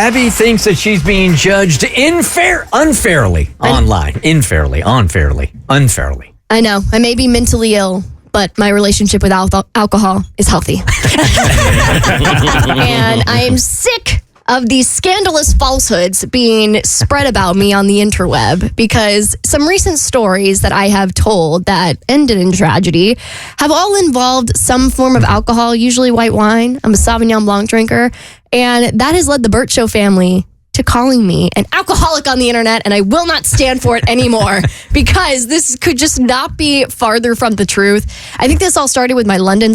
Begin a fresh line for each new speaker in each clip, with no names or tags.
Abby thinks that she's being judged unfairly online. Unfairly.
I know. I may be mentally ill, but my relationship with alcohol is healthy. And I am sick of these scandalous falsehoods being spread about me on the interweb, because some recent stories that I have told that ended in tragedy have all involved some form of alcohol, usually white wine. I'm a Sauvignon Blanc drinker, and that has led the Bert Show family to calling me an alcoholic on the internet, and I will not stand for it anymore because this could just not be farther from the truth. I think this all started with my London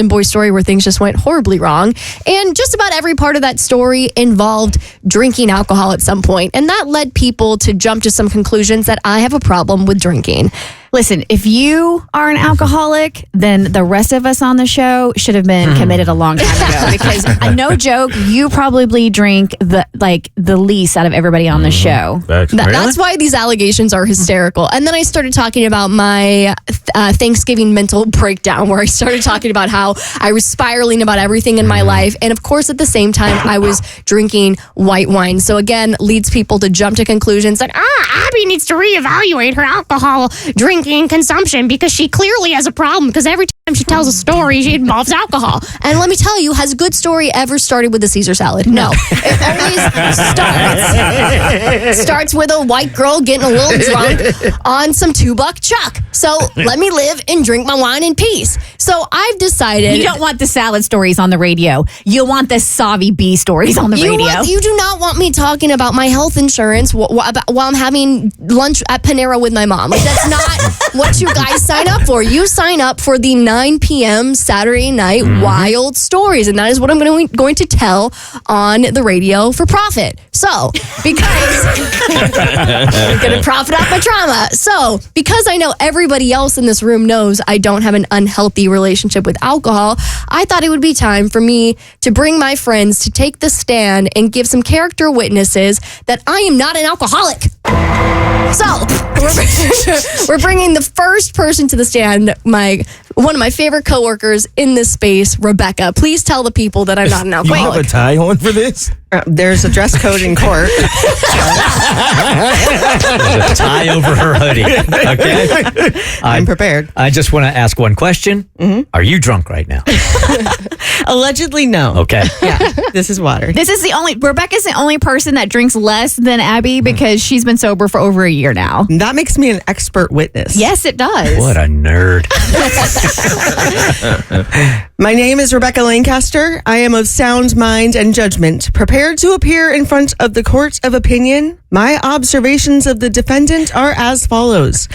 boy story, where things just went horribly wrong. And just about every part of that story involved drinking alcohol at some point. And that led people to jump to some conclusions that I have a problem with drinking.
Listen, if you are an alcoholic, then the rest of us on the show should have been committed a long time ago. Because no joke, you probably drink the least out of everybody on the show.
That's why these allegations are hysterical. And then I started talking about my Thanksgiving mental breakdown, where I started talking about how I was spiraling about everything in my life. And of course, at the same time, I was drinking white wine. So again, leads people to jump to conclusions that, Abby needs to reevaluate her alcohol drinking consumption because she clearly has a problem, because every time she tells a story, she involves alcohol. And let me tell you, has a good story ever started with a Caesar salad? No. It always starts with a white girl getting a little drunk on some $2 chuck. So let me live and drink my wine in peace. So I've decided...
You don't want the salad stories on the radio. You want the Savi B stories on the radio.
You do not want me talking about my health insurance while I'm having lunch at Panera with my mom. Like, that's not what you guys sign up for. You sign up for the 9 p.m. Saturday night wild stories, and that is what I'm going to tell on the radio for profit. So, because I'm going to profit off my trauma. So, because I know everybody else in this room knows I don't have an unhealthy relationship with alcohol, I thought it would be time for me to bring my friends to take the stand and give some character witnesses that I am not an alcoholic. So, we're bringing the first person to the stand, one of my favorite coworkers in this space, Rebecca. Please tell the people that I'm not an alcoholic.
You have a tie on for this?
There's a dress code in court.
There's a tie over her hoodie. Okay,
I'm prepared.
I just want to ask one question. Are you drunk right now?
Allegedly, no.
Okay.
Yeah, this is water.
Rebecca's the only person that drinks less than Abby because she's been sober for over a year now.
That makes me an expert witness.
Yes, it does.
What a nerd.
My name is Rebecca Lancaster. I am of sound mind and judgment, prepared to appear in front of the court of opinion. My observations of the defendant are as follows.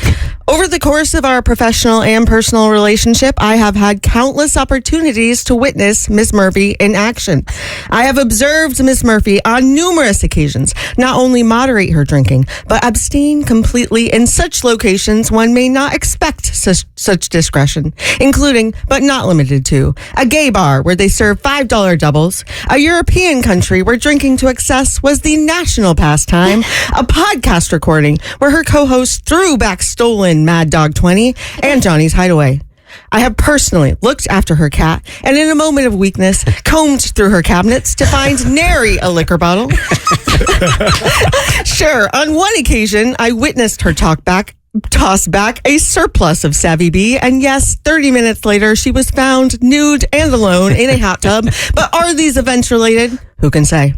Over the course of our professional and personal relationship, I have had countless opportunities to witness Miss Murphy in action. I have observed Miss Murphy on numerous occasions not only moderate her drinking, but abstain completely in such locations one may not expect such discretion, including, but not limited to, a gay bar where they serve $5 doubles, a European country where drinking to excess was the national pastime, a podcast recording where her co-host threw back stolen Mad Dog 20, and Johnny's Hideaway. I have personally looked after her cat and in a moment of weakness combed through her cabinets to find nary a liquor bottle. Sure, on one occasion I witnessed her toss back a surplus of Savvy B, and yes, 30 minutes later she was found nude and alone in a hot tub. But are these events related? Who can say?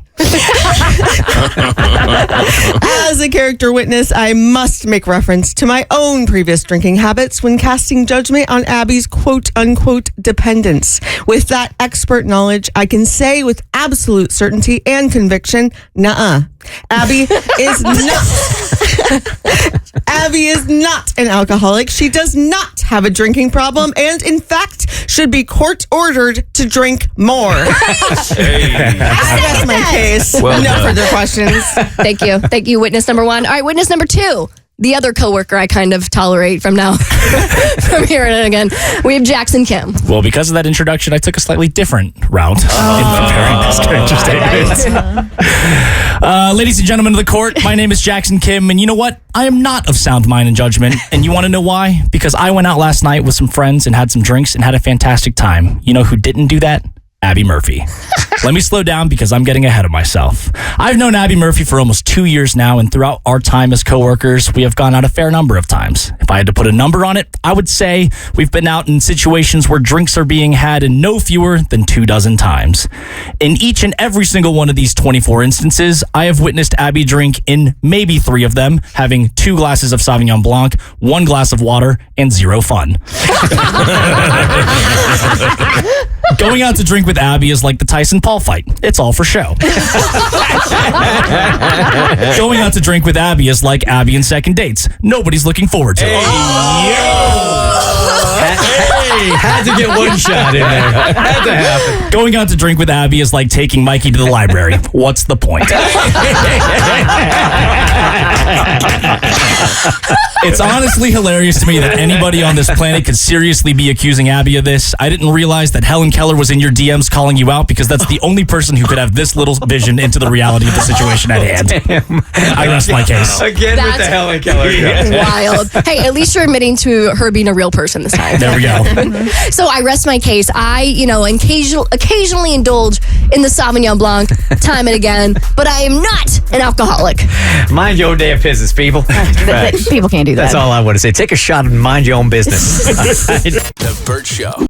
As a character witness, I must make reference to my own previous drinking habits when casting judgment on Abby's quote-unquote dependence. With that expert knowledge, I can say with absolute certainty and conviction, nuh-uh. Abby is not an alcoholic. She does not have a drinking problem and, in fact, should be court-ordered to drink more. That's my case.
Well
no
done.
further questions.
Thank you, witness number one. All right, witness number two. The other coworker I kind of tolerate from now, from here and again. We have Jackson Kim.
Well, because of that introduction, I took a slightly different route in preparing this character statement. Ladies and gentlemen of the court, my name is Jackson Kim, and you know what? I am not of sound mind and judgment, and you want to know why? Because I went out last night with some friends and had some drinks and had a fantastic time. You know who didn't do that? Abby Murphy. Let me slow down because I'm getting ahead of myself. I've known Abby Murphy for almost 2 years now, and throughout our time as coworkers, we have gone out a fair number of times. If I had to put a number on it, I would say we've been out in situations where drinks are being had in no fewer than 24 times. In each and every single one of these 24 instances, I have witnessed Abby drink in maybe 3 of them, having 2 glasses of Sauvignon Blanc, 1 glass of water, and 0 fun. Going out to drink with Abby is like the Tyson Paul fight. It's all for show. Going out to drink with Abby is like Abby and second dates. Nobody's looking forward to it.
Had to get one shot in there. Had to happen.
Going out to drink with Abby is like taking Mikey to the library. What's the point? It's honestly hilarious to me that anybody on this planet could seriously be accusing Abby of this. I didn't realize that Helen Keller was in your DMs calling you out because that's the only person who could have this little vision into the reality of the situation at hand. I rest my case.
Again with the Helen Keller.
Wild. Hey, at least you're admitting to her being a real person this time.
There we go.
So I rest my case. I, occasionally indulge in the Sauvignon Blanc time and again, but I am not an alcoholic.
Mind your own damn business, people.
People can't do that.
That's all I want to say. Take a shot and mind your own business.
The Bert Show.